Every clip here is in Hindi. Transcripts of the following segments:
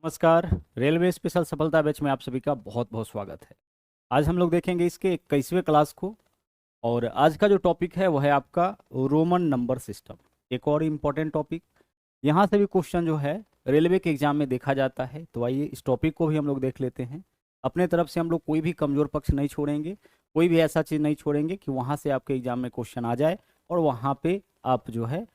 नमस्कार। रेलवे स्पेशल सफलता बैच में आप सभी का बहुत बहुत स्वागत है। आज हम लोग देखेंगे इसके 21वें क्लास को। और आज का जो टॉपिक है वह है आपका रोमन नंबर सिस्टम। एक और इम्पोर्टेंट टॉपिक, यहाँ से भी क्वेश्चन जो है रेलवे के एग्जाम में देखा जाता है। तो आइए इस टॉपिक को भी हम लोग देख लेते हैं। अपने तरफ से हम लोग कोई भी कमजोर पक्ष नहीं छोड़ेंगे, कोई भी ऐसा चीज़ नहीं छोड़ेंगे कि वहाँ से आपके एग्जाम में क्वेश्चन आ जाए और वहाँ पे आप जो है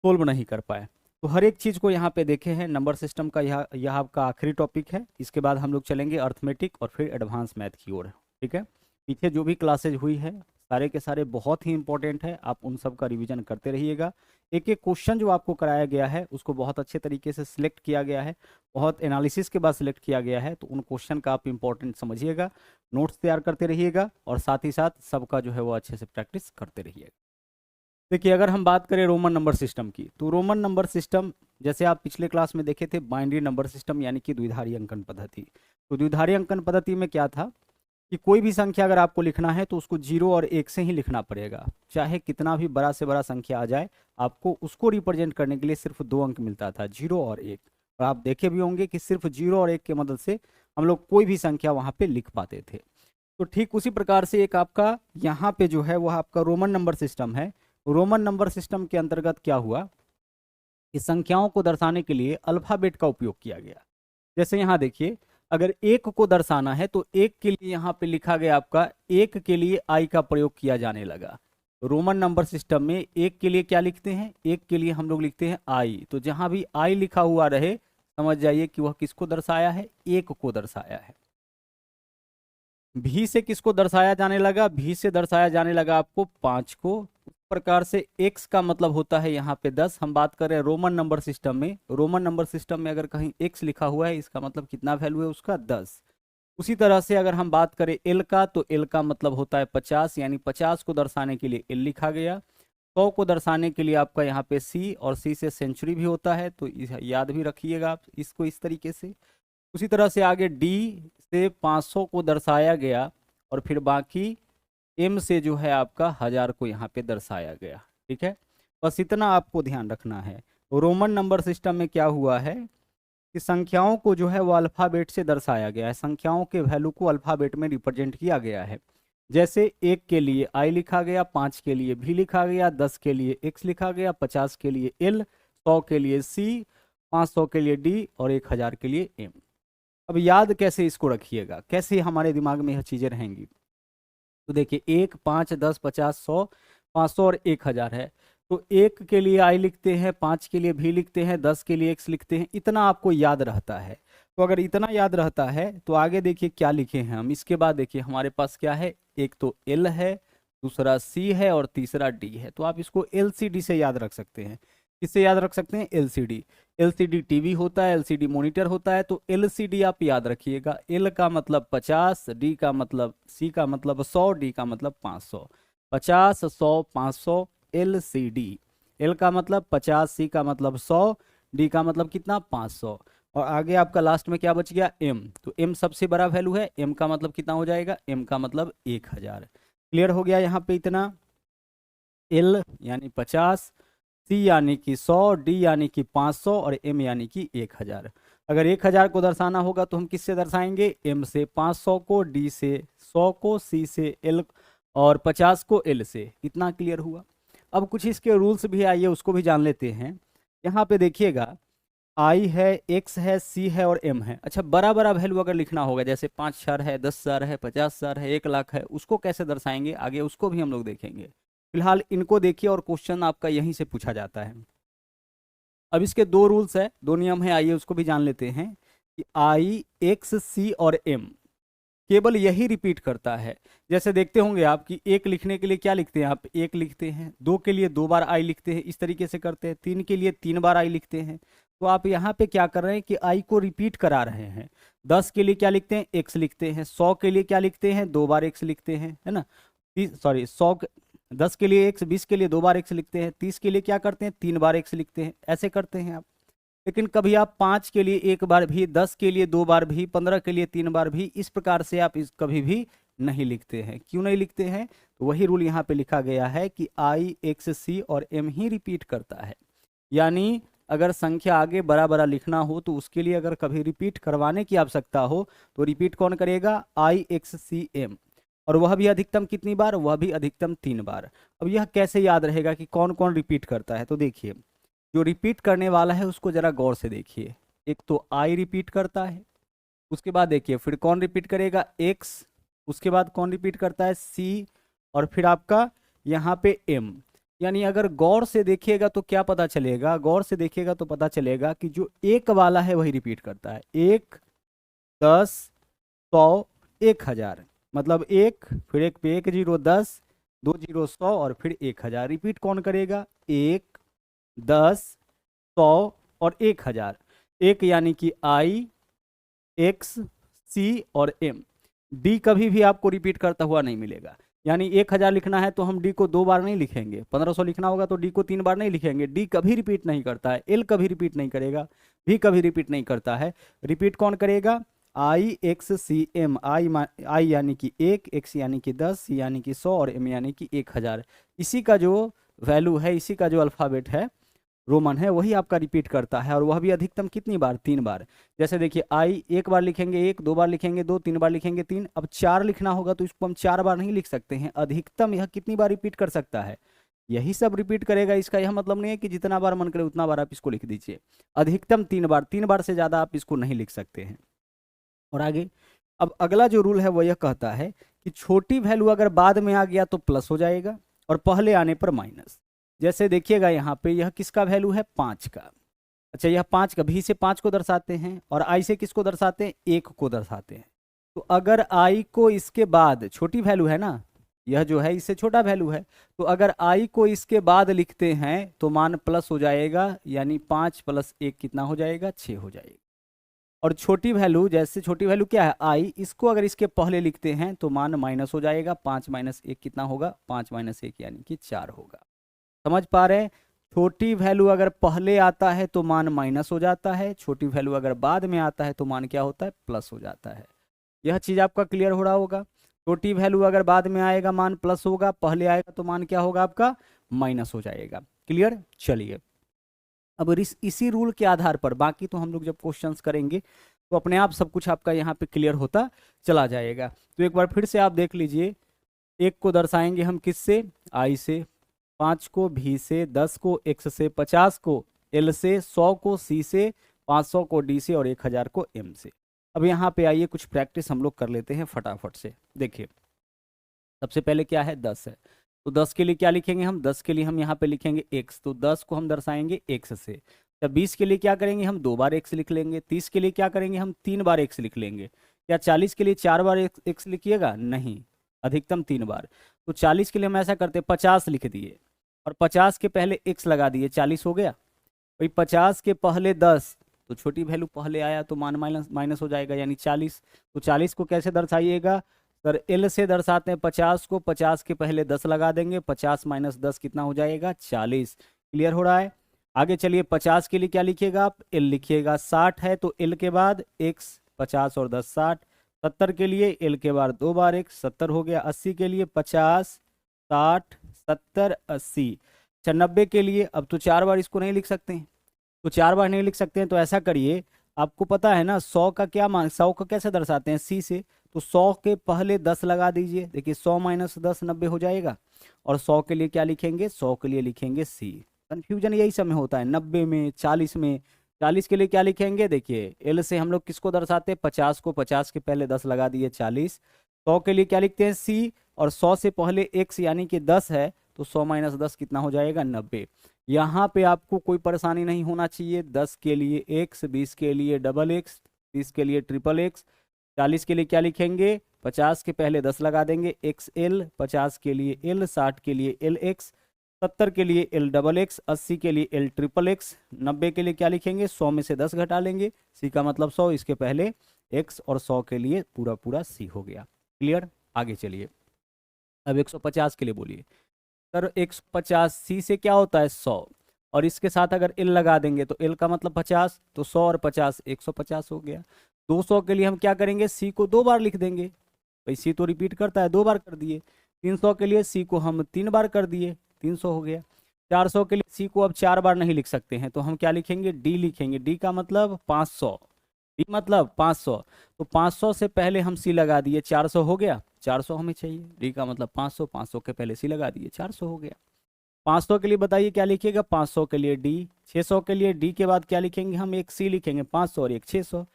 सोल्व नहीं कर पाए। तो हर एक चीज़ को यहाँ पे देखे हैं। नंबर सिस्टम का यह आपका आखिरी टॉपिक है। इसके बाद हम लोग चलेंगे अर्थमेटिक और फिर एडवांस मैथ की ओर। ठीक है, पीछे जो भी क्लासेज हुई है सारे के सारे बहुत ही इंपॉर्टेंट है, आप उन सब का रिवीजन करते रहिएगा। एक एक क्वेश्चन जो आपको कराया गया है उसको बहुत अच्छे तरीके से सिलेक्ट किया गया है, बहुत एनालिसिस के बाद सिलेक्ट किया गया है। तो उन क्वेश्चन का आप इंपॉर्टेंट समझिएगा, नोट्स तैयार करते रहिएगा और साथ ही साथ सबका जो है वो अच्छे से प्रैक्टिस करते रहिएगा। देखिए, अगर हम बात करें रोमन नंबर सिस्टम की, तो रोमन नंबर सिस्टम जैसे आप पिछले क्लास में देखे थे बाइनरी नंबर सिस्टम यानी कि द्विधारी अंकन पद्धति। तो द्विधारी अंकन पद्धति में क्या था कि कोई भी संख्या अगर आपको लिखना है तो उसको 0 और 1 से ही लिखना पड़ेगा। चाहे कितना भी बड़ा से बड़ा संख्या आ जाए, आपको उसको रिप्रेजेंट करने के लिए सिर्फ 2 अंक मिलता था, 0 और 1। और आप देखे भी होंगे कि सिर्फ 0 और 1 के मदद से हम लोग कोई भी संख्या वहाँ पे लिख पाते थे। तो ठीक उसी प्रकार से एक आपका यहाँ पे जो है वह आपका रोमन नंबर सिस्टम है। रोमन नंबर सिस्टम के अंतर्गत क्या हुआ कि संख्याओं को दर्शाने के लिए अल्फाबेट का उपयोग किया गया। जैसे यहाँ देखिए, अगर एक को दर्शाना है तो एक के लिए यहाँ पे लिखा गया आपका, एक के लिए आई का प्रयोग किया जाने लगा। रोमन नंबर सिस्टम में एक के लिए क्या लिखते हैं, एक के लिए हम लोग लिखते हैं आई। तो जहां भी आई लिखा हुआ रहे समझ जाइए कि वह किसको दर्शाया है, एक को दर्शाया है। भी से किसको दर्शाया जाने लगा, भी से दर्शाया जाने लगा आपको 5 को। उस प्रकार से x का मतलब होता है यहाँ पे 10। हम बात कर रहे हैं रोमन नंबर सिस्टम में। रोमन नंबर सिस्टम में अगर कहीं x लिखा हुआ है इसका मतलब कितना वैल्यू है उसका, 10। उसी तरह से अगर हम बात करें l का, तो l का मतलब होता है 50, यानी 50 को दर्शाने के लिए l लिखा गया। 100 को दर्शाने के लिए आपका यहाँ पे c, और c से सेंचुरी भी होता है, तो याद भी रखिएगा आप इसको इस तरीके से। उसी तरह से आगे d से 500 को दर्शाया गया और फिर बाकी m से जो है आपका 1000 को यहाँ पे दर्शाया गया। ठीक है, बस इतना आपको ध्यान रखना है। रोमन नंबर सिस्टम में क्या हुआ है कि संख्याओं को जो है वो अल्फाबेट से दर्शाया गया है, संख्याओं के वैल्यू को अल्फाबेट में रिप्रेजेंट किया गया है। जैसे 1 के लिए आई लिखा गया, 5 के लिए भी लिखा गया, 10 के लिए x लिखा गया, 50 के लिए l, 100 के लिए c, 500 के लिए d और 1000 के लिए m। अब याद कैसे इसको रखिएगा, कैसे हमारे दिमाग में यह चीजें रहेंगी। तो देखिए 1, 5, 10, 50, 100, 500 और 1000 है। तो 1 के लिए आई लिखते हैं, 5 के लिए भी लिखते हैं, 10 के लिए x लिखते हैं। इतना आपको याद रहता है। तो अगर इतना याद रहता है तो आगे देखिए क्या लिखे हैं हम। इसके बाद देखिए हमारे पास क्या है, एक तो l है, दूसरा c है और तीसरा d है। तो आप इसको LCD से याद रख सकते हैं। किससे याद रख सकते हैं, LCD। LCD टीवी होता है, LCD मॉनिटर होता है। तो LCD आप याद रखिएगा। L का मतलब 50, D का मतलब, C का मतलब 100, D का मतलब 500। 50, 100, 500 LCD। L का मतलब 50, C का मतलब 100, D का मतलब कितना, 500। और आगे आपका लास्ट में क्या बच गया, M। तो M सबसे बड़ा वैल्यू है, M का मतलब कितना हो जाएगा, M का मतलब 1000। क्लियर हो गया यहाँ पे इतना। L यानी 50, C यानी कि 100, D यानी कि 500 और M यानी कि 1000। अगर 1000 को दर्शाना होगा तो हम किससे दर्शाएंगे, M से, 500 को D से, 100 को C से, L और 50 को L से। इतना क्लियर हुआ। अब कुछ इसके रूल्स भी आइए उसको भी जान लेते हैं। यहाँ पे देखिएगा I है, X है, C है और M है। अच्छा, बड़ा बड़ा वैल्यू अगर लिखना होगा जैसे 5000 है, 10000 है, 50000 है, 1 लाख है, उसको कैसे दर्शाएंगे आगे उसको भी हम लोग देखेंगे। फिलहाल इनको देखिए और क्वेश्चन आपका यहीं से पूछा जाता है। अब इसके दो रूल्स है, दो नियम है, आइए उसको भी जान लेते हैं कि आई, एक्स, सी और एम केवल यही रिपीट करता है। जैसे देखते होंगे आप कि एक लिखने के लिए क्या लिखते हैं, आप एक लिखते हैं, 2 के लिए 2 बार आई लिखते हैं, इस तरीके से करते हैं, 3 के लिए 3 बार आई लिखते हैं। तो आप यहाँ पे क्या कर रहे हैं कि आई को रिपीट करा रहे हैं। 10 के लिए क्या लिखते हैं, एक्स लिखते हैं। 100 के लिए क्या लिखते हैं, 2 बार एक्स लिखते हैं, है ना। सॉरी 10 के लिए एक्स, 20 के लिए 2 बार एक्स लिखते हैं, 30 के लिए क्या करते हैं, 3 बार एक्स लिखते हैं, ऐसे करते हैं आप। लेकिन कभी आप 5 के लिए 1 बार भी, 10 के लिए 2 बार भी, 15 के लिए 3 बार भी, इस प्रकार से आप इस कभी भी नहीं लिखते हैं। क्यों नहीं लिखते हैं, तो वही रूल यहाँ पे लिखा गया है कि आई, एक्स, सी और एम ही रिपीट करता है। यानी अगर संख्या आगे बड़ा बड़ा लिखना हो तो उसके लिए अगर कभी रिपीट करवाने की आवश्यकता हो तो रिपीट कौन करेगा, IXCM, और वह भी अधिकतम कितनी बार, वह भी अधिकतम 3 बार। अब यह कैसे याद रहेगा कि कौन कौन रिपीट करता है, तो देखिए जो रिपीट करने वाला है उसको जरा गौर से देखिए। एक तो I रिपीट करता है, उसके बाद देखिए फिर कौन रिपीट करेगा, X, उसके बाद कौन रिपीट करता है, C, और फिर आपका यहाँ पे M। यानी अगर गौर से देखिएगा तो क्या पता चलेगा, गौर से देखिएगा तो पता चलेगा कि जो एक वाला है वही रिपीट करता है। 1, 10, 100, 1000, मतलब एक, फिर एक पे 1 0, 10, 2 0 100, और फिर 1000। रिपीट कौन करेगा, 1, 10, 100 और 1000। एक यानी कि I, X, C और M। D कभी भी आपको रिपीट करता हुआ नहीं मिलेगा। यानी 1000 लिखना है तो हम D को 2 बार नहीं लिखेंगे, 1500 लिखना होगा तो D को 3 बार नहीं लिखेंगे। D कभी रिपीट नहीं करता है, L कभी रिपीट नहीं करेगा, V कभी रिपीट नहीं करता है। रिपीट कौन करेगा, IXCM। I यानी कि 1, X यानी कि 10, C यानी कि 100 और M यानी कि 1000। इसी का जो वैल्यू है, इसी का जो अल्फ़ाबेट है रोमन है, वही आपका रिपीट करता है, और वह भी अधिकतम कितनी बार, 3 बार। जैसे देखिए I एक बार लिखेंगे 1, 2 बार लिखेंगे 2, 3 बार लिखेंगे 3। अब 4 लिखना होगा तो इसको हम 4 बार नहीं लिख सकते हैं, अधिकतम यह कितनी बार रिपीट कर सकता है, यही सब रिपीट करेगा। इसका यह मतलब नहीं है कि जितना बार मन करे उतना बार आप इसको लिख दीजिए, अधिकतम 3 बार, 3 बार से ज़्यादा आप इसको नहीं लिख सकते हैं। और आगे अब अगला जो रूल है वो यह कहता है कि छोटी वैल्यू अगर बाद में आ गया तो प्लस हो जाएगा और पहले आने पर माइनस। जैसे देखिएगा यहाँ पे यह किसका वैल्यू है, 5 का। अच्छा, यह 5 का, भी से 5 को दर्शाते हैं और I से किसको दर्शाते हैं, 1 को दर्शाते हैं। तो अगर I को इसके बाद, छोटी वैल्यू है ना, यह जो है इससे छोटा वैल्यू है, तो अगर I को इसके बाद लिखते हैं तो मान प्लस हो जाएगा, यानी 5 + 1 कितना हो जाएगा, 6 हो जाएगा। और छोटी वैल्यू, जैसे छोटी वैल्यू क्या है I, इसको अगर इसके पहले लिखते हैं तो मान माइनस हो जाएगा, 5 - 1 कितना होगा, 5 - 1 यानी कि 4 होगा। समझ पा रहे हैं, छोटी वैल्यू अगर पहले आता है तो मान माइनस हो जाता है, छोटी वैल्यू अगर बाद में आता है तो मान क्या होता है, प्लस हो जाता है। यह चीज आपका क्लियर हो रहा होगा। छोटी वैल्यू अगर बाद में आएगा मान प्लस होगा, पहले आएगा तो मान क्या होगा आपका, माइनस हो जाएगा। क्लियर, चलिए अब इसी रूल के आधार पर बाकी तो हम लोग जब क्वेश्चंस करेंगे तो अपने आप सब कुछ आपका यहाँ पे क्लियर होता चला जाएगा। तो एक बार फिर से आप देख लीजिए, 1 को दर्शाएंगे हम किससे, I से, 5 को V से, 10 को X से, 50 को L से, 100 को C से, 500 को D से और 1000 को M से। अब यहाँ पे आइए कुछ प्रैक्टिस हम लोग कर लेते हैं फटाफट से। देखिए सबसे पहले क्या है, 10 है, तो 10 के लिए क्या लिखेंगे हम, 10 के लिए हम यहाँ पे लिखेंगे x, तो 10 को हम दर्शाएंगे x से। जब 20 के लिए क्या करेंगे हम, 2 बार x लिख लेंगे। 30 के लिए क्या करेंगे हम, 3 बार x लिख लेंगे। क्या 40 के लिए 4 बार x लिखिएगा, नहीं, अधिकतम 3 बार। तो 40 के लिए हम ऐसा करते 50 लिख दिए और 50 के पहले x लगा दिए, 40 हो गया। भाई 50 के पहले 10, तो छोटी वैल्यू पहले आया तो मान माइनस हो जाएगा, यानी 40। तो 40 को कैसे दर्शाइएगा सर, L से दर्शाते हैं 50 को, 50 के पहले 10 लगा देंगे, 50 - 10 कितना हो जाएगा, 40। क्लियर हो रहा है। आगे चलिए, 50 के लिए क्या लिखिएगा आप, L लिखिएगा। 60 है तो L के बाद x, 50 और 10 60। 70 के लिए L के बाद 2 बार x, 70 हो गया। 80 के लिए 50, 60, 70, 80। 90 के लिए अब तो 4 बार इसको नहीं लिख सकते हैं, तो 4 बार नहीं लिख सकते हैं, तो ऐसा करिए, आपको पता है ना 100 का क्या मान, 100 को कैसे दर्शाते हैं, C से, तो 100 के पहले 10 लगा दीजिए। देखिए 100 - 10 90 हो जाएगा। और 100 के लिए क्या लिखेंगे, 100 के लिए लिखेंगे C। कंफ्यूजन यही समय होता है, 90 में, 40 में। 40 के लिए क्या लिखेंगे, देखिए L से हम लोग किसको दर्शाते हैं, 50 को, 50 के पहले 10 लगा दिए, 40। 100 के लिए क्या लिखते हैं, C, और 100 से पहले x यानी कि 10 है, तो 100 - 10 कितना हो जाएगा, 90। यहाँ पे आपको कोई परेशानी नहीं होना चाहिए। 10 के लिए x, 20 के लिए XX, 30 के लिए XXX। 40 के लिए क्या लिखेंगे, 50 के पहले 10 लगा देंगे, XL, 50 के लिए L, 60 के लिए LX, 70 के लिए LXX, 80 के लिए LXXX, 90 के लिए क्या लिखेंगे, 100 में से 10 घटा लेंगे, C का मतलब 100, इसके पहले X, और 100 के लिए पूरा पूरा C हो गया। क्लियर, आगे चलिए। अब 150 के लिए बोलिए सर, 150 C से क्या होता है, 100, और इसके साथ अगर L लगा देंगे तो L का मतलब 50, तो 100 और 50 150 हो गया। 200 के लिए हम क्या करेंगे, C को 2 बार लिख देंगे, भाई C तो रिपीट करता है, 2 बार कर दिए। 300 के लिए C को हम 3 बार कर दिए, 300 हो गया। 400 के लिए सी को अब 4 बार नहीं लिख सकते हैं, तो हम क्या लिखेंगे, डी लिखेंगे। डी का मतलब 500, डी मतलब 500, तो 500 से पहले हम सी लगा दिए, 400 हो गया, 400 हमें चाहिए, डी का मतलब 500, 500 के पहले सी लगा दिए, 400 हो गया। 500 के लिए बताइए क्या लिखिएगा, 500 के लिए डी, 600 के लिए डी के बाद क्या लिखेंगे हम, एक सी लिखेंगे, 500 और एक 600।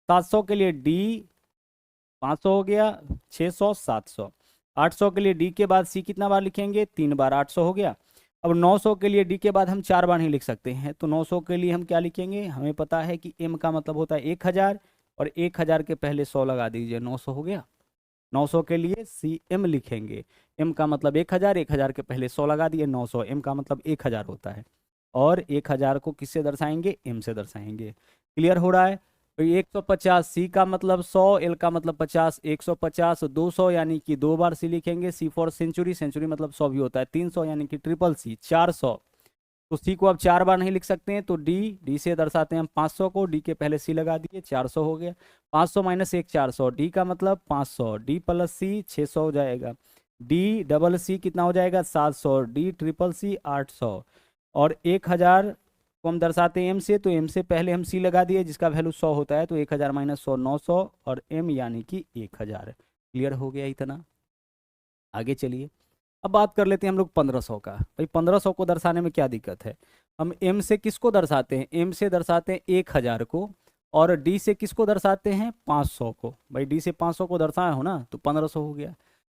700 के लिए डी, 500 हो गया, 600, 700। 800 के लिए डी के बाद सी कितना बार लिखेंगे, 3 बार, 800 हो गया। अब 900 के लिए डी के बाद हम 4 बार नहीं लिख सकते हैं, तो 900 के लिए हम क्या लिखेंगे, हमें पता है कि एम का मतलब होता है 1000, और 1000 के पहले 100 लगा दीजिए, 900 हो गया। 900 के लिए सी एम लिखेंगे, एम का मतलब 1000, 1000 के पहले 100 लगा दिए, 900, एम का मतलब 1000 होता है, और 1000 को किससे दर्शाएंगे, एम से दर्शाएंगे। क्लियर हो रहा है। तो 150, सी का मतलब 100, एल का मतलब 50, 150, 200 यानी कि 2 बार सी लिखेंगे, सी फॉर सेंचुरी, सेंचुरी मतलब 100 भी होता है, 300 यानी कि ट्रिपल सी, 400। तो सी को अब 4 बार नहीं लिख सकते हैं, तो डी, डी से दर्शाते हैं हम 500 को, डी के पहले सी लगा दिए, 400 हो गया। 500 माइनस 1, 400, डी का मतलब 500, डी प्लस सी 600 हो जाएगा, डी डबल सी कितना हो जाएगा, 700, डी ट्रिपल सी 800, और 1000 को हम दर्शाते हैं एम से, तो एम से पहले हम सी लगा दिए जिसका वैल्यू 100 होता है, तो 1000 माइनस 100, 900, और एम यानी कि 1000। क्लियर हो गया इतना। आगे चलिए, अब बात कर लेते हैं हम लोग 1500 का। भाई 1500 को दर्शाने में क्या दिक्कत है, हम एम से किसको दर्शाते हैं, एम से दर्शाते हैं 1000 को, और डी से किसको दर्शाते हैं, 500 को। भाई डी से 500 को दर्शाए हो ना, तो 1500 हो गया।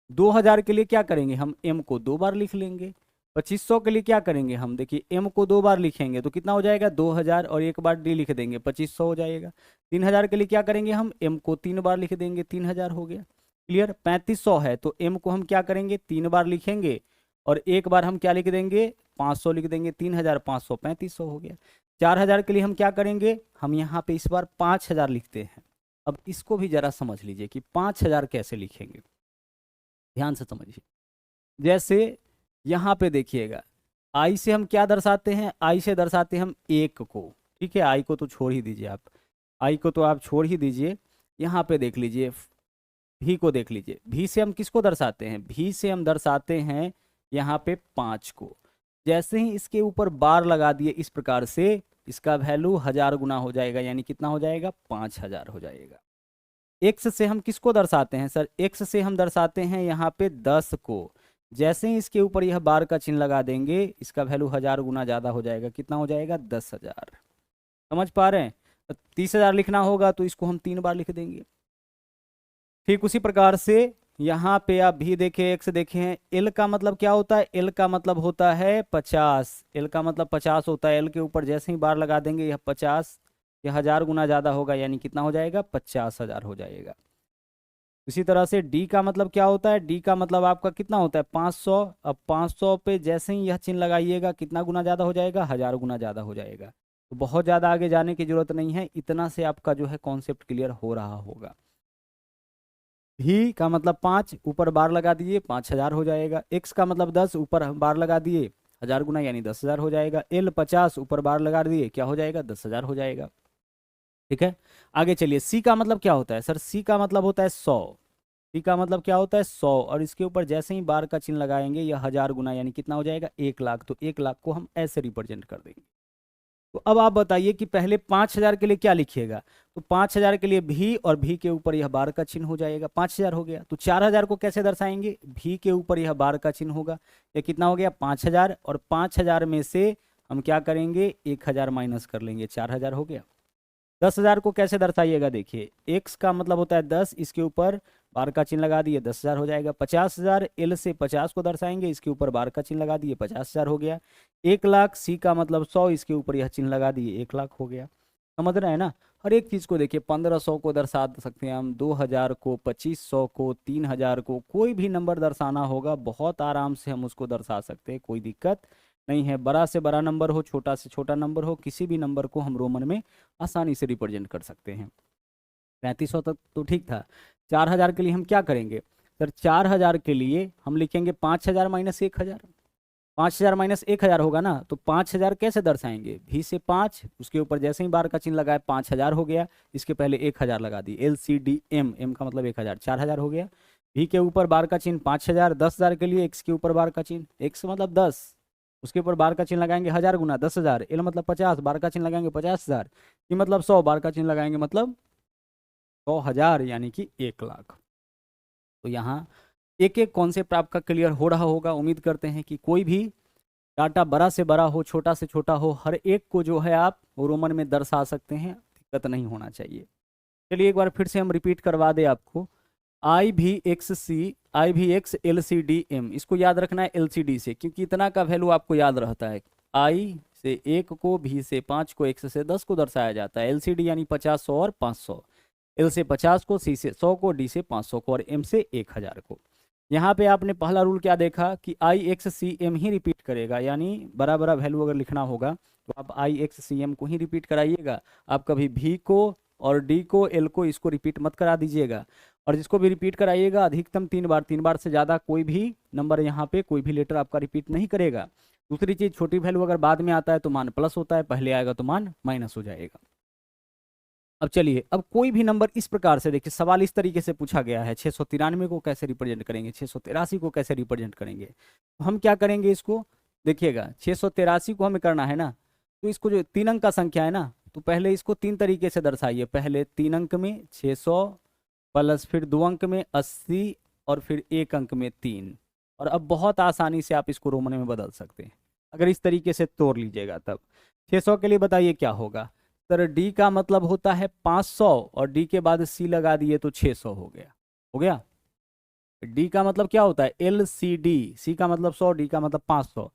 2000 के लिए क्या करेंगे, हम एम को 2 बार लिख लेंगे। 2500 के लिए क्या करेंगे हम, देखिए एम को 2 बार लिखेंगे तो कितना हो जाएगा, 2000, और एक बार डी लिख देंगे, 2500 हो जाएगा। 3000 के लिए क्या करेंगे, हम एम को 3 बार लिख देंगे, 3000 हो गया। क्लियर। 3500 है तो एम को हम क्या करेंगे, 3 बार लिखेंगे, और एक बार हम क्या लिख देंगे, 500 लिख देंगे, 3500, 3500 हो गया। 4000 के लिए हम क्या करेंगे, हम यहाँ पे इस बार 5000 लिखते हैं। अब इसको भी जरा समझ लीजिए कि 5000 कैसे लिखेंगे, ध्यान से समझिए। जैसे यहाँ पे देखिएगा, आई से हम क्या दर्शाते हैं, आई से दर्शाते हैं हम 1 को, ठीक है, आई को तो छोड़ ही दीजिए आप, आई को तो आप छोड़ ही दीजिए। यहाँ पे देख लीजिए, भी को देख लीजिए, भी से हम किसको दर्शाते हैं, भी से हम दर्शाते हैं यहाँ पे 5 को। जैसे ही इसके ऊपर बार लगा दिए इस प्रकार से, इसका वैल्यू 1000 गुना हो जाएगा, यानी कितना हो जाएगा, 5000 हो जाएगा। एक्स से हम किसको दर्शाते हैं सर, एक्स से हम दर्शाते हैं यहाँ पे 10 को। जैसे ही इसके ऊपर यह बार का चिन्ह लगा देंगे, इसका वैल्यू 1000 गुना ज़्यादा हो जाएगा, कितना हो जाएगा, 10,000। समझ पा रहे हैं। तो 30,000 लिखना होगा तो इसको हम 3 बार लिख देंगे। ठीक उसी प्रकार से यहाँ पे आप भी देखें, एक्स देखें, एल का मतलब क्या होता है, एल का मतलब होता है 50, एल का मतलब 50 होता है। एल के ऊपर जैसे ही बार लगा देंगे यह 50, यह 1000 गुना ज़्यादा होगा, यानी कितना हो जाएगा, 50,000 हो जाएगा। इसी तरह से डी का मतलब क्या होता है, डी का मतलब आपका कितना होता है, 500। अब 500 पे जैसे ही यह चिन्ह लगाइएगा कितना गुना ज़्यादा हो जाएगा, 1000 गुना ज़्यादा हो जाएगा। तो बहुत ज़्यादा आगे जाने की जरूरत नहीं है, इतना से आपका जो है कॉन्सेप्ट क्लियर हो रहा होगा। भी का मतलब 5, ऊपर बार लगा दिए, 5000 हो जाएगा। एक्स का मतलब 10, ऊपर बार लगा दिए, 1000 गुना यानी 10,000 हो जाएगा। एल 50, ऊपर बार लगा दिए, क्या हो जाएगा, 10,000 हो जाएगा। ठीक है, आगे चलिए। सी का मतलब क्या होता है सर, सी का मतलब होता है 100। सी का मतलब क्या होता है, 100, और इसके ऊपर जैसे ही बार का चिन्ह लगाएंगे यह 1000 गुना यानी कितना हो जाएगा, 1,00,000। तो 1,00,000 को हम ऐसे रिप्रेजेंट कर देंगे। तो अब आप बताइए कि पहले 5000 के लिए क्या लिखिएगा, तो 5000 के लिए भी, और भी के ऊपर यह बार का चिन्ह हो जाएगा, 5000 हो गया। तो 4000 को कैसे दर्शाएंगे, भी के ऊपर यह बार का चिन्ह होगा, ये कितना हो गया, 5000, और 5000 में से हम क्या करेंगे, 1000 माइनस कर लेंगे, 4000 हो गया। 10,000 को कैसे दर्शाइएगा, देखिए एक्स का मतलब होता है 10, इसके ऊपर बार का चिन्ह लगा दिए, 10,000 हो जाएगा। 50,000, एल से 50 को दर्शाएंगे, इसके ऊपर बार का चिन्ह लगा दिए, 50,000 हो गया। 1,00,000, सी का मतलब 100, इसके ऊपर यह चिन्ह लगा दिए, 1,00,000 हो गया। समझ रहे हैं ना। हर एक चीज़ को देखिए, 1500 को दर्शा सकते हैं हम, 2000 को, 2500 को, 3000 को, कोई भी नंबर दर्शाना होगा बहुत आराम से हम उसको दर्शा सकते हैं, कोई दिक्कत नहीं है। बड़ा से बड़ा नंबर हो, छोटा से छोटा नंबर हो, किसी भी नंबर को हम रोमन में आसानी से रिप्रेजेंट कर सकते हैं। 3500 तक तो ठीक था। 4000 के लिए हम क्या करेंगे सर, 4000 के लिए हम लिखेंगे 5000 माइनस 1000। 5000 माइनस 1000 होगा ना, तो 5000 कैसे दर्शाएंगे, भी से 5, उसके ऊपर जैसे ही बार का चिन्ह लगाए 5000 हो गया, इसके पहले 1000 लगा दी, L C D M, M का मतलब 1000, 4000 हो गया। भी के ऊपर बार का चिन्ह 5000, 10,000 के लिए एक्स के ऊपर बार का चिन्ह, एक्स मतलब 10, उसके ऊपर बार का चिन्ह लगाएंगे, 1000 गुना 10,000, एल मतलब 50, बार का चिन्ह लगाएंगे 50,000, ये मतलब 100, बार का चिन्ह लगाएंगे मतलब 100,000 यानी कि 1,00,000। तो यहाँ एक एक कॉन्सेप्ट आपका क्लियर हो रहा होगा। उम्मीद करते हैं कि कोई भी डाटा बड़ा से बड़ा हो, छोटा से छोटा हो, हर एक को जो है आप रोमन में दर्शा सकते हैं, दिक्कत नहीं होना चाहिए। चलिए एक बार फिर से हम रिपीट करवा दें आपको। IVX LCD इसको याद रखना है LCD से, क्योंकि इतना का वैल्यू आपको याद रहता है। I से 1 को, V से 5 को, X से 10 को दर्शाया जाता है। LCD यानी 50, 100 और 500। L से 50 को, C से 100 को, D से 500 को और M से 1000 को। यहाँ पे आपने पहला रूल क्या देखा कि IXCM ही रिपीट करेगा, यानी बड़ा बड़ा वैल्यू अगर लिखना होगा तो आप IXCM को ही रिपीट कराइएगा। आप कभी V को और D को, L को, इसको रिपीट मत करा दीजिएगा। और जिसको भी रिपीट कराइएगा अधिकतम 3 बार, 3 बार से ज़्यादा कोई भी नंबर यहाँ पे कोई भी लेटर आपका रिपीट नहीं करेगा। दूसरी चीज़, छोटी वैल्यू अगर बाद में आता है तो मान प्लस होता है, पहले आएगा तो मान माइनस हो जाएगा। अब चलिए, अब कोई भी नंबर इस प्रकार से देखिए, सवाल इस तरीके से पूछा गया है, 693 को कैसे रिप्रेजेंट करेंगे, 683 को कैसे रिप्रेजेंट करेंगे। तो हम क्या करेंगे इसको, देखिएगा 683 को हमें करना है ना, तो इसको जो 3 अंक का संख्या है ना, तो पहले इसको 3 तरीके से दर्शाइए। पहले 3 अंक में 600 प्लस फिर 2 अंक में 80 और फिर 1 अंक में 3। और अब बहुत आसानी से आप इसको रोमन में बदल सकते हैं अगर इस तरीके से तोड़ लीजिएगा। तब 600 के लिए बताइए क्या होगा। सर डी का मतलब होता है 500 और डी के बाद सी लगा दिए तो 600 हो गया। हो गया। डी का मतलब क्या होता है LCD, सी का मतलब 100, डी का मतलब 500।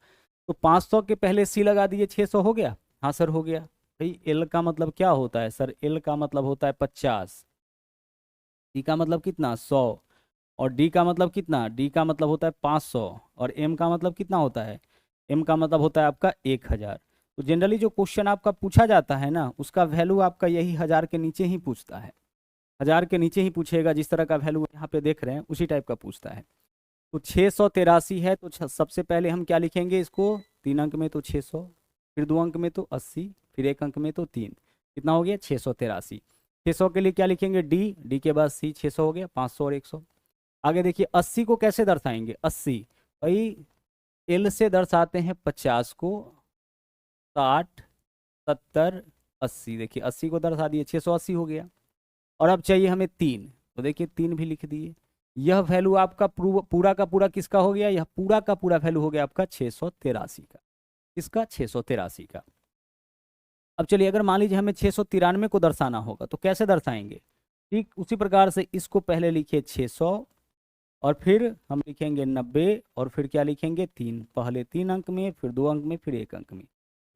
तो 500 के पहले सी लगा दिए, 600 हो गया। हाँ सर हो गया। भाई एल का मतलब क्या होता है सर, एल का मतलब होता है 50, सी का मतलब कितना 100 और डी का मतलब कितना, डी का मतलब होता है 500 और एम का मतलब कितना होता है, एम का मतलब होता है आपका 1000। तो जनरली जो क्वेश्चन आपका पूछा जाता है ना, उसका वैल्यू आपका यही 1000 के नीचे ही पूछता है, 1000 के नीचे ही पूछेगा। जिस तरह का वैल्यू यहाँ पे देख रहे हैं उसी टाइप का पूछता है। तो 683 है तो सबसे पहले हम क्या लिखेंगे इसको, 3 अंक में तो 600, फिर 2 अंक में तो 80, फिर 1 अंक में तो 3, कितना हो गया 683। 600 के लिए क्या लिखेंगे डी, डी के बाद सी, 600 हो गया, 500 और 100। आगे देखिए 80 को कैसे दर्शाएंगे, 80 भाई एल से दर्शाते हैं 50 को, 60, 70, 80। देखिए 80 को दर्शा दिए, 680 हो गया। और अब चाहिए हमें 3, तो देखिए 3 भी लिख दिए। यह वैल्यू आपका पूरा का पूरा किसका हो गया, यह पूरा का पूरा वैल्यू हो गया आपका 683 का। किसका, 683 का। अब चलिए अगर मान लीजिए हमें 693 को दर्शाना होगा तो कैसे दर्शाएंगे, ठीक उसी प्रकार से इसको पहले लिखिए 600 और फिर हम लिखेंगे 90 और फिर क्या लिखेंगे 3, पहले 3 अंक में, फिर 2 अंक में, फिर 1 अंक में।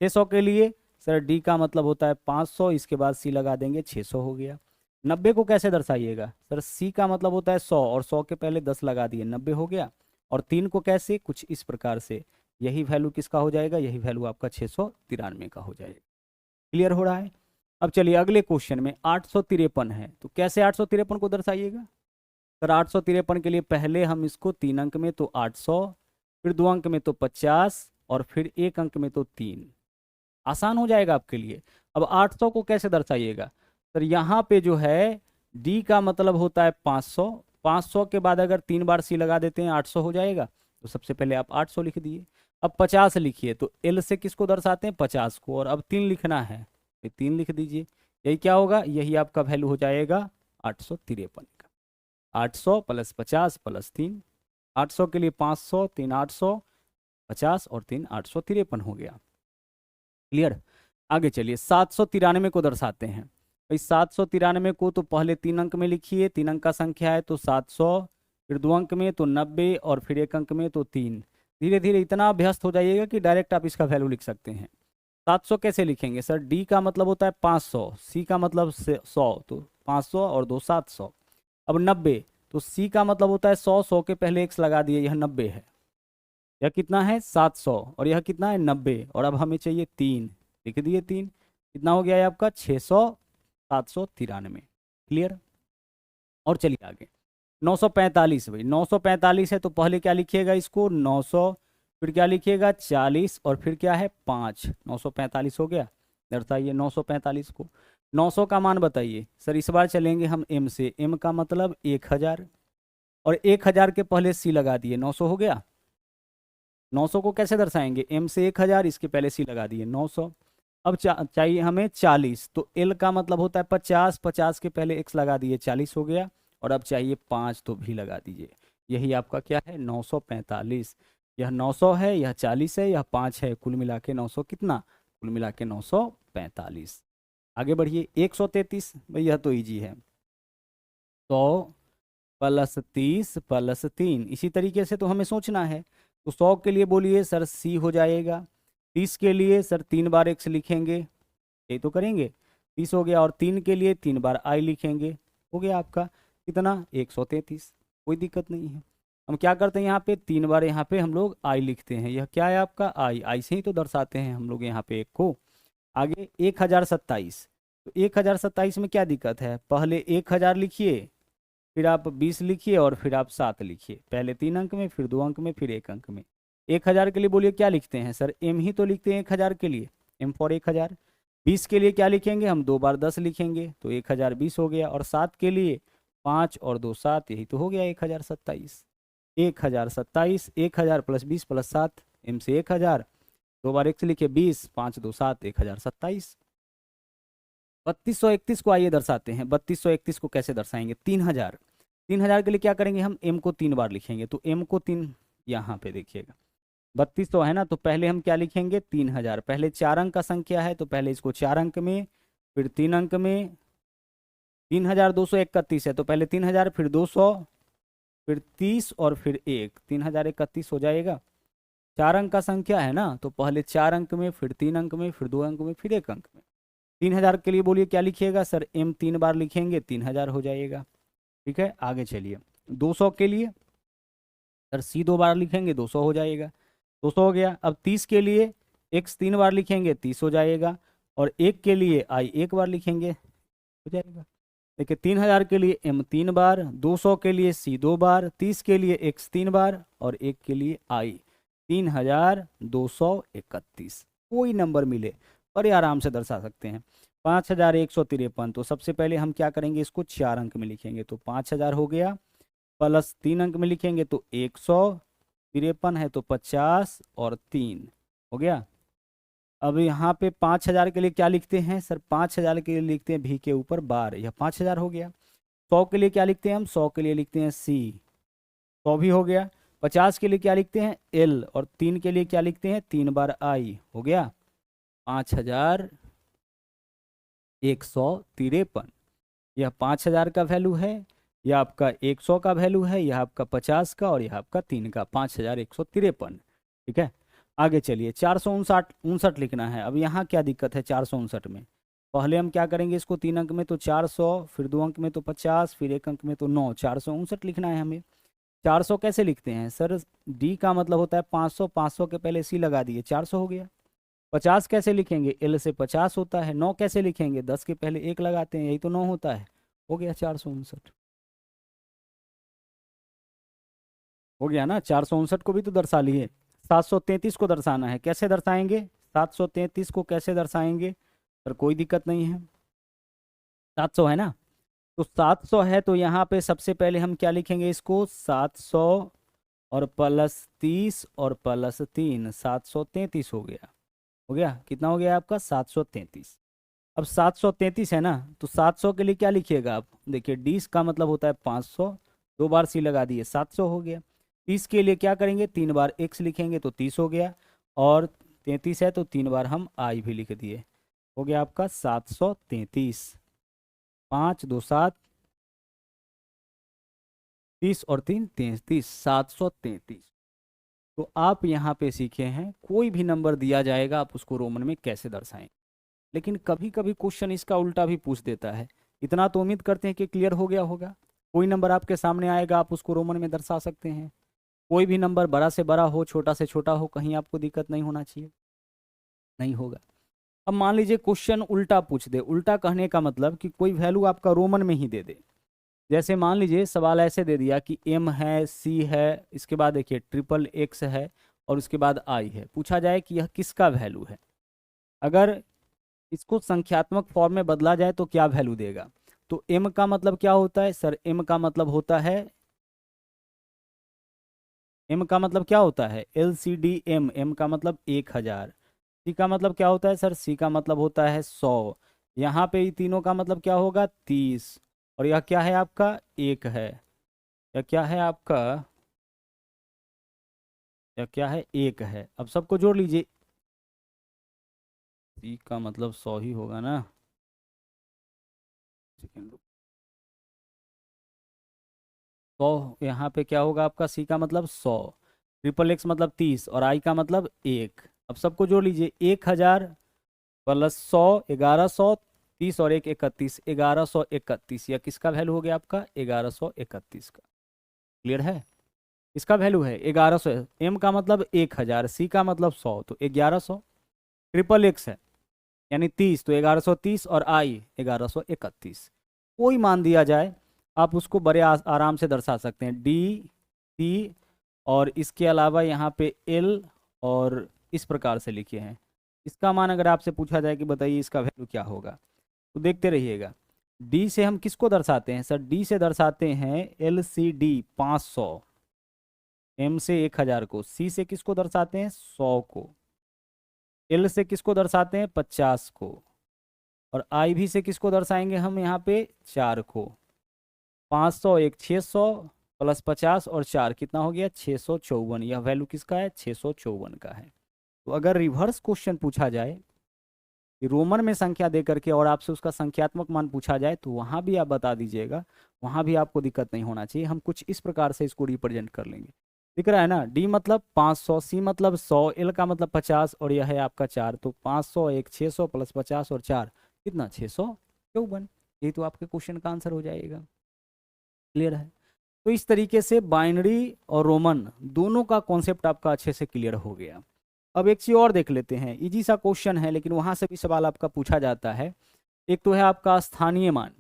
600 के लिए सर डी का मतलब होता है 500, इसके बाद सी लगा देंगे, 600 हो गया। 90 को कैसे दर्शाइएगा, सर सी का मतलब होता है 100 और 100 के पहले 10 लगा दिए, 90 हो गया। और 3 को कैसे, कुछ इस प्रकार से, यही वैल्यू किसका हो जाएगा, यही वैल्यू आपका 693 का हो जाएगा। क्लियर हो रहा है। अब चलिए अगले क्वेश्चन में 853 है, तो कैसे 853 को दर्शाइएगा। सर 853 के लिए पहले हम इसको 3 अंक में तो 800, फिर 2 अंक में तो 50 और फिर 1 अंक में तो 3। आसान हो जाएगा आपके लिए। अब 800 को कैसे दर्शाइएगा, सर यहाँ पे जो है डी का मतलब होता है 500, 500 के बाद अगर 3 बार सी लगा देते हैं 800 हो जाएगा। तो सबसे पहले आप 800 लिख दिए। अब 50 लिखिए, तो एल से किसको दर्शाते हैं 50 को, और अब 3 लिखना है, फिर 3 लिख दीजिए। यही क्या होगा, यही आपका वैल्यू हो जाएगा 853 का। 800 प्लस 50 प्लस 3, 800 के लिए 500, 3 800, 50 और 3 853 हो गया। क्लियर। आगे चलिए 793 को दर्शाते हैं। भाई 793 को तो पहले 3 अंक में लिखिए, 3 अंक का संख्या है तो 700, फिर 2 अंक में तो 90 और फिर 1 अंक में तो 3। धीरे धीरे इतना अभ्यस्त हो जाइएगा कि डायरेक्ट आप इसका वैल्यू लिख सकते हैं। 700 कैसे लिखेंगे, सर डी का मतलब होता है 500, सी का मतलब 100, तो 500 और 2 700। अब 90, तो सी का मतलब होता है 100, 100 के पहले x लगा दिए, यह 90 है। यह कितना है 700 और यह कितना है 90, और अब हमें चाहिए 3, लिख दिए 3। कितना हो गया है आपका 600, 793। क्लियर। और चलिए आगे 945। भाई 945 है तो पहले क्या लिखिएगा इसको 900, फिर क्या लिखिएगा 40 और फिर क्या है 5। 945 हो गया। दर्शाइए 945 को। 900 का मान बताइए। सर इस बार चलेंगे हम m से, m का मतलब 1000 और 1000 के पहले c लगा दिए, 900 हो गया। 900 को कैसे दर्शाएंगे, m से 1000, इसके पहले c लगा दिए 900। अब चाहिए हमें 40, तो l का मतलब होता है 50, 50 के पहले x लगा दिए 40 हो गया। और अब चाहिए 5, तो भी लगा दीजिए। यही आपका क्या है, 945। यह 900 है, यह 40 है, यह 5 है, कुल मिला के 900 कितना, कुल मिला के 945। आगे बढ़िए 133, भाई यह तो इजी है, 100 प्लस 30 प्लस 3, इसी तरीके से तो हमें सोचना है। तो 100 के लिए बोलिए सर सी हो जाएगा, 30 के लिए सर 3 बार एक्स लिखेंगे, यही तो करेंगे, 30 हो गया। और 3 के लिए 3 बार आई लिखेंगे, हो गया आपका कितना, 133। कोई दिक्कत नहीं है। हम क्या करते हैं, यहाँ पे 3 बार यहाँ पे हम लोग आई लिखते हैं, यह क्या है आपका आई, आई से ही तो दर्शाते हैं हम लोग यहाँ पे एक को। आगे 1027, तो 1027 में क्या दिक्कत है, पहले 1000 लिखिए, फिर आप 20 लिखिए, और फिर आप 7 लिखिए, पहले 3 अंक में, फिर 2 अंक में, फिर 1 अंक में। 1000 के लिए बोलिए क्या लिखते हैं सर, एम ही तो लिखते हैं 1000 के लिए, एम फॉर 1000। 20 के लिए क्या लिखेंगे हम, 2 बार 10 लिखेंगे, तो 1020 हो गया। और 7 के लिए 5 और 2 7, यही तो हो गया 1027। 1027, 1000 प्लस 20 प्लस 7, एम से 1000, 2 बार x लिखे 20, 5 2 7, 1027। 3231 को आइए दर्शाते हैं। 3231 को कैसे दर्शाएंगे, 3000। 3000 के लिए क्या करेंगे हम, m को 3 बार लिखेंगे, तो m को 3, यहाँ पे देखिएगा 3200 है ना, तो पहले हम क्या लिखेंगे, 3000। पहले 4 अंक का संख्या है, तो पहले इसको 4 अंक में, फिर 3 अंक में। 3231 है, तो पहले 3000, फिर 200, फिर 30 और फिर 1, 3031 हो जाएगा। 4 अंक का संख्या है ना, तो पहले 4 अंक में, फिर 3 अंक में, फिर 2 अंक में, फिर 1 अंक में। 3000 के लिए बोलिए क्या लिखिएगा सर, m 3 बार लिखेंगे, 3000 हो जाएगा। ठीक है, आगे चलिए 200 के लिए सर c 2 बार लिखेंगे, 200 हो जाएगा, 200 हो गया। अब 30 के लिए x 3 बार लिखेंगे, 30 हो जाएगा। और 1 के लिए i 1 बार लिखेंगे, हो जाएगा। देखिए 3000 के लिए m 3 बार, 200 के लिए c 2 बार, 30 के लिए x 3 बार, और 1 के लिए i 3231। कोई नंबर मिले बड़े आराम से दर्शा सकते हैं। 5153, तो सबसे पहले हम क्या करेंगे, इसको 4 अंक में लिखेंगे, तो 5000 हो गया, प्लस 3 अंक में लिखेंगे तो 153 है, तो 50 और 3 हो गया। अब यहाँ पे 5000 के लिए क्या लिखते हैं सर, 5000 के लिए लिखते हैं भी के ऊपर बार, यह 5000 हो गया। 100 के लिए क्या लिखते हैं हम, 100 के लिए लिखते हैं सी, 100 भी हो गया। 50 के लिए क्या लिखते हैं एल, और 3 के लिए क्या लिखते हैं 3 बार आई, हो गया 5153। यह 5000 का वैल्यू है, यह आपका 100 का वैल्यू है, यह आपका 50 का, और यह आपका 3 का, 5153। ठीक है, आगे चलिए 459 लिखना है। अब यहाँ क्या दिक्कत है 459 में, पहले हम क्या करेंगे, इसको 3 अंक में तो 400, फिर 2 अंक में तो 50, फिर 1 अंक में तो 9, 459 लिखना है हमें। 400 कैसे लिखते हैं सर, डी का मतलब होता है 500, 500 के पहले सी लगा दिए, 400 हो गया। 50 कैसे लिखेंगे, एल से 50 होता है। 9 कैसे लिखेंगे, 10 के पहले 1 लगाते हैं, यही तो 9 होता है, हो गया 459। हो गया ना, 459 को भी तो दर्शा लिए। 733 को दर्शाना है, कैसे दर्शाएंगे, 733 को कैसे दर्शाएंगे सर, कोई दिक्कत नहीं है। 700 है ना, तो 700 है, तो यहाँ पे सबसे पहले हम क्या लिखेंगे, इसको 700 और प्लस 30 और प्लस 3, 733 हो गया। हो गया, कितना हो गया आपका 733। अब 733 है ना, तो 700 के लिए क्या लिखिएगा आप, देखिए डी का मतलब होता है 500, 2 बार सी लगा दिए, 700 हो गया। 30 के लिए क्या करेंगे, 3 बार x लिखेंगे, तो 30 हो गया। और 33 है, तो 3 बार हम i भी लिख दिए, हो गया आपका 733। 5 2 7, 30 और 3 33, 733। तो आप यहाँ पे सीखे हैं, कोई भी नंबर दिया जाएगा आप उसको रोमन में कैसे दर्शाएं। लेकिन कभी कभी क्वेश्चन इसका उल्टा भी पूछ देता है। इतना तो उम्मीद करते हैं कि क्लियर हो गया होगा। कोई नंबर आपके सामने आएगा, आप उसको रोमन में दर्शा सकते हैं। कोई भी नंबर बड़ा से बड़ा हो, छोटा से छोटा हो, कहीं आपको दिक्कत नहीं होना चाहिए, नहीं होगा। अब मान लीजिए क्वेश्चन उल्टा पूछ दे, उल्टा कहने का मतलब कि कोई वैल्यू आपका रोमन में ही दे दे। जैसे मान लीजिए सवाल ऐसे दे दिया कि m है, c है, इसके बाद देखिए ट्रिपल x है, और उसके बाद i है। पूछा जाए कि यह किसका वैल्यू है। अगर इसको संख्यात्मक फॉर्म में बदला जाए तो क्या वैल्यू देगा, तो m का मतलब क्या होता है सर, m का मतलब होता है एम का मतलब क्या होता है, LCDM, एम का मतलब 1000। सी का मतलब क्या होता है सर, सी का मतलब होता है 100। यहाँ पे ये तीनों का मतलब क्या होगा, 30। और यह क्या है आपका, एक है। यह क्या है आपका, यह क्या है, एक है। अब सबको जोड़ लीजिए। सी का मतलब 100 ही होगा ना। सेकेंड, 100 यहाँ पे क्या होगा आपका, सी का मतलब 100, ट्रिपल एक्स मतलब 30 और आई का मतलब एक। अब सबको जोड़ लीजिए, 1000 प्लस 100, 1100, 30 और एक 31, 1131। यह किसका वैल्यू हो गया आपका, 1131 का। क्लियर है। इसका वैल्यू है 1100। एम का मतलब 1000, सी का मतलब 100, तो 1100। ट्रिपल एक्स है यानी 30, तो 1130 और आई 1131। कोई मान दिया जाए, आप उसको बड़े आराम से दर्शा सकते हैं, डी, सी, और इसके अलावा यहाँ पे एल, और इस प्रकार से लिखे हैं। इसका मान अगर आपसे पूछा जाए कि बताइए इसका वैल्यू क्या होगा, तो देखते रहिएगा। डी से हम किसको दर्शाते हैं सर, डी से दर्शाते हैं LCD 500, एम से 1000 को, सी से किसको दर्शाते हैं 100 को, एल से किसको दर्शाते हैं 50 को, और आई भी से किसको दर्शाएंगे हम यहाँ पे 4 को। 500 एक 600 प्लस 50 और 4 कितना हो गया, 654। यह वैल्यू किसका है, 654 का है। तो अगर रिवर्स क्वेश्चन पूछा जाए कि रोमन में संख्या दे करके और आपसे उसका संख्यात्मक मान पूछा जाए, तो वहां भी आप बता दीजिएगा, वहां भी आपको दिक्कत नहीं होना चाहिए। हम कुछ इस प्रकार से इसको रिप्रेजेंट कर लेंगे। दिख रहा है ना, डी मतलब 500, सी मतलब 100, एल का मतलब 50 और यह है आपका 4। तो 500 एक 600 प्लस 50 और 4 कितना, 654। यही तो आपके क्वेश्चन का आंसर हो जाएगा। क्लियर है। तो इस तरीके से बाइनरी और रोमन दोनों का कॉन्सेप्ट आपका अच्छे से क्लियर हो गया। अब एक चीज और देख लेते हैं, इजी सा क्वेश्चन है लेकिन वहां से भी सवाल आपका पूछा जाता है। एक तो है आपका स्थानीय मान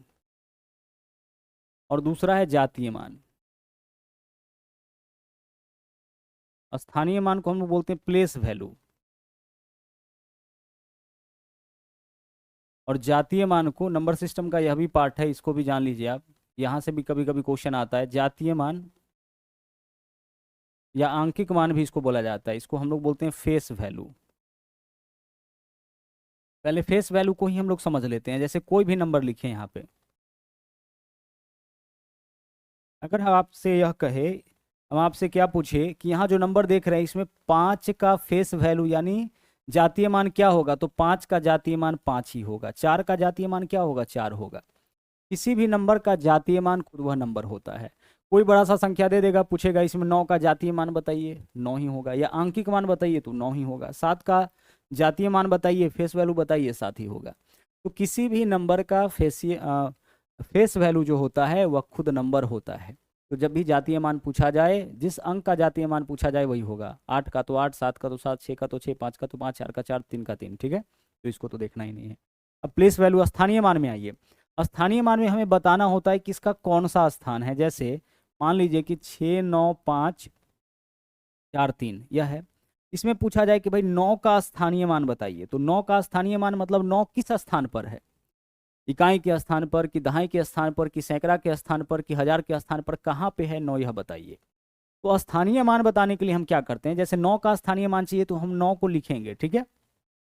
और दूसरा है जातीय मान। स्थानीय मान को हम लोग बोलते हैं प्लेस वैल्यू, और जातीय मान को, नंबर सिस्टम का यह भी पार्ट है, इसको भी जान लीजिए आप। यहाँ से भी कभी कभी क्वेश्चन आता है। जातीय मान या आंकिक मान भी इसको बोला जाता है, इसको हम लोग बोलते हैं फेस वैल्यू। पहले फेस वैल्यू को ही हम लोग समझ लेते हैं। जैसे कोई भी नंबर लिखे यहाँ पे, अगर हम आपसे यह कहे, हम आपसे क्या पूछे कि यहाँ जो नंबर देख रहे हैं इसमें 5 का फेस वैल्यू यानी जातीय मान क्या होगा, तो 5 का जातीय मान 5 ही होगा। 4 का जातीय मान क्या होगा, 4 होगा। किसी भी नंबर का जातीय मान खुद वह नंबर होता है। कोई बड़ा सा संख्या दे देगा, पूछेगा इसमें 9 का जातीय मान बताइए, 9 ही होगा। या आंकिक मान बताइए तो 9 ही होगा। 7 का जातीय मान बताइए, फेस वैल्यू बताइए, 7 ही होगा। तो किसी भी नंबर का फेस वैल्यू जो होता है वह खुद नंबर होता है। तो जब भी जातीय मान पूछा जाए, जिस अंक का जातीय मान पूछा जाए वही होगा। 8 का तो 8, 7 का तो 7, 6 का तो 6, 5 का तो 5, 4 का 4, 3 का 3। ठीक है, तो इसको तो देखना ही नहीं है। अब प्लेस वैल्यू स्थानीय मान में आइए। स्थानीय मान में हमें बताना होता है कि इसका कौन सा स्थान है। जैसे मान लीजिए कि 6 9 5 4 3 यह है। इसमें पूछा जाए कि भाई 9 का स्थानीय मान बताइए, तो 9 का स्थानीय मान मतलब 9 किस स्थान पर है, इकाई के स्थान पर, कि दहाई के स्थान पर, कि सैकड़ा के स्थान पर, कि हजार के स्थान पर, कहाँ पे है 9, यह बताइए। तो स्थानीय मान बताने के लिए हम क्या करते हैं, जैसे 9 का स्थानीय मान चाहिए तो हम 9 को लिखेंगे, ठीक है।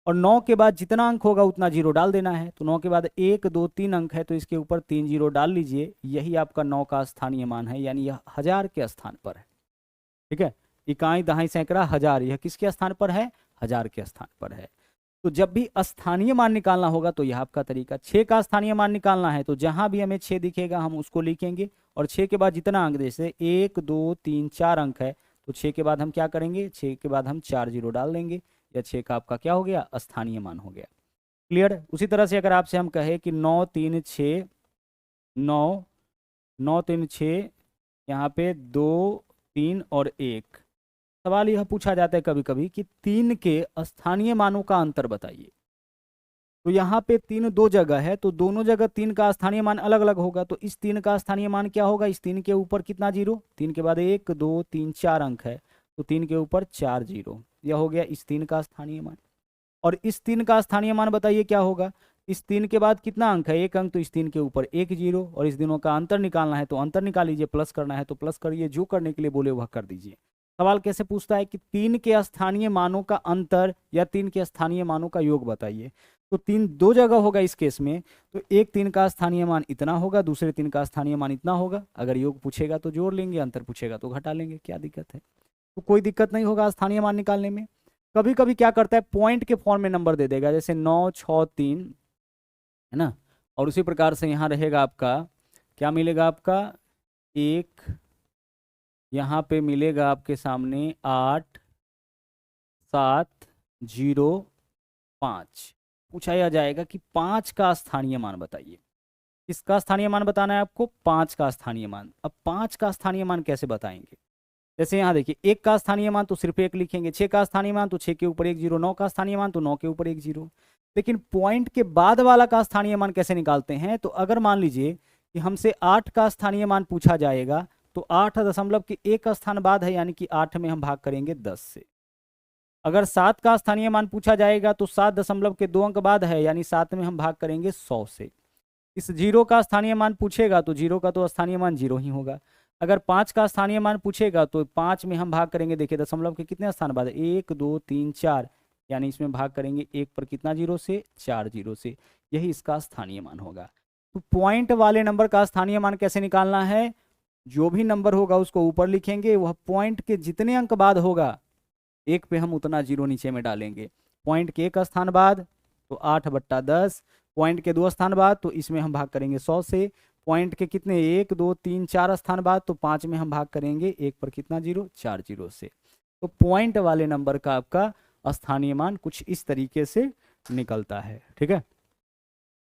और 9 के बाद जितना अंक होगा उतना जीरो डाल देना है। तो 9 के बाद 1 2 3 अंक है तो इसके ऊपर 3 जीरो डाल लीजिए। यही आपका 9 का स्थानीय मान है, यानी यह हजार के स्थान पर है। ठीक है, इकाई दहाई सैकड़ा हजार, यह किसके स्थान पर है, हजार के स्थान पर है। तो जब भी स्थानीय मान निकालना होगा तो यह आपका तरीका। 6 का स्थानीय मान निकालना है तो जहां भी हमें 6 दिखेगा हम उसको लिखेंगे, और 6 के बाद जितना अंक, जैसे 1 2 3 4 अंक है तो 6 के बाद हम क्या करेंगे, 6 के बाद हम 4 जीरो डाल देंगे। या 6 का आपका क्या हो गया, स्थानीय मान हो गया। क्लियर। उसी तरह से अगर आपसे हम कहे कि 9 3 6 9 9 3 6, यहाँ पे 2 3 और 1, सवाल यह पूछा जाता है कभी कभी कि 3 के स्थानीय मानों का अंतर बताइए। तो यहाँ पे 3 दो जगह है तो दोनों जगह 3 का स्थानीय मान अलग अलग होगा। तो इस 3 का स्थानीय मान क्या होगा, इस 3 के ऊपर कितना जीरो, 3 के बाद 1 2 3 4 अंक है तो 3 के ऊपर 4 जीरो, यह हो गया इस 3 का स्थानीय मान। और इस 3 का स्थानीय मान बताइए क्या होगा, इस 3 के बाद कितना अंक है, 1 अंक, तो इस 3 के ऊपर 1 जीरो। और इस दिनों का अंतर निकालना है तो अंतर निकाल लीजिए, प्लस करना है तो प्लस करिए, जो करने के लिए बोले वह कर दीजिए। सवाल कैसे पूछता है कि 3 के स्थानीय मानों का अंतर या 3 के स्थानीय मानों का योग बताइए। तो 3 दो जगह होगा इस केस में, तो एक 3 का स्थानीय मान इतना होगा, दूसरे 3 का स्थानीय मान इतना होगा। अगर योग पूछेगा तो जोड़ लेंगे, अंतर पूछेगा तो घटा लेंगे, क्या दिक्कत है। तो कोई दिक्कत नहीं होगा स्थानीय मान निकालने में। कभी कभी क्या करता है, पॉइंट के फॉर्म में नंबर दे देगा, जैसे 9 6 3, है ना। और उसी प्रकार से यहाँ रहेगा आपका, क्या मिलेगा आपका, एक, यहाँ पे मिलेगा आपके सामने 8 7 0 5। पूछा जाएगा कि 5 का स्थानीय मान बताइए। किसका स्थानीय मान बताना है आपको, 5 का स्थानीय मान। अब 5 का स्थानीय मान कैसे बताएंगे, जैसे यहाँ देखिए, 1 का स्थानीय मान तो सिर्फ 1 लिखेंगे, 6 का स्थानीय मान तो 6 के ऊपर 1 0, 9 का स्थानीय मान तो 9 के ऊपर 1 0। लेकिन पॉइंट के बाद वाला का स्थानीय मान कैसे निकालते हैं, तो अगर मान लीजिए कि हमसे 8 का स्थानीय मान पूछा जाएगा, तो 8 दशमलव के 1 स्थान बाद है, यानी कि 8 में हम भाग करेंगे 10 से। अगर 7 का स्थानीय मान पूछा जाएगा तो 7 दशमलव के 2 अंक बाद है, यानी 7 में हम भाग करेंगे 100 से। इस 0 का स्थानीय मान पूछेगा तो 0 का तो स्थानीय मान 0 ही होगा। अगर 5 का स्थानीय मान पूछेगा तो 5 में हम भाग करेंगे, देखिए दशमलव के कितने स्थान बाद है, 1 2 3 4, यानी इसमें भाग करेंगे 1 पर कितना 0 से, 4 0 से। यही इसका स्थानीय मान होगा। तो पॉइंट वाले नंबर का स्थानीय मान कैसे निकालना है, जो भी नंबर होगा उसको ऊपर लिखेंगे, वह पॉइंट के जितने अंक बाद होगा, 1 पे हम उतना 0 नीचे में डालेंगे। पॉइंट के 1 स्थान बाद तो 8/10, पॉइंट के 2 स्थान बाद तो इसमें हम भाग करेंगे 100 से, पॉइंट के कितने 1 2 3 4 स्थान बाद तो 5 में हम भाग करेंगे 1 पर कितना 0, 4 0 से। तो पॉइंट वाले नंबर का आपका स्थानीय मान कुछ इस तरीके से निकलता है, ठीक है।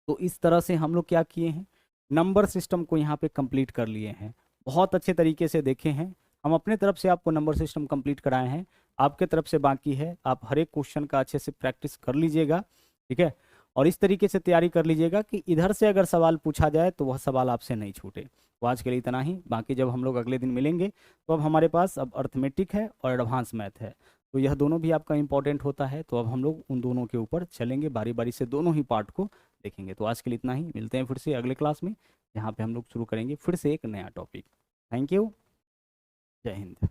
तो इस तरह से हम लोग क्या किए हैं, नंबर सिस्टम को यहाँ पे कंप्लीट कर लिए हैं, बहुत अच्छे तरीके से देखे हैं। हम अपने तरफ से आपको नंबर सिस्टम कंप्लीट कराए हैं, आपके तरफ से बाकी है, आप हर एक क्वेश्चन का अच्छे से प्रैक्टिस कर लीजिएगा, ठीक है। और इस तरीके से तैयारी कर लीजिएगा कि इधर से अगर सवाल पूछा जाए तो वह सवाल आपसे नहीं छूटे। तो आज के लिए इतना ही, बाकी जब हम लोग अगले दिन मिलेंगे तो अब हमारे पास अब अर्थमेटिक है और एडवांस मैथ है, तो यह दोनों भी आपका इंपॉर्टेंट होता है। तो अब हम लोग उन दोनों के ऊपर चलेंगे, बारी बारी से दोनों ही पार्ट को देखेंगे। तो आज के लिए इतना ही, मिलते हैं फिर से अगले क्लास में, जहाँ पे हम लोग शुरू करेंगे फिर से एक नया टॉपिक। थैंक यू, जय हिंद।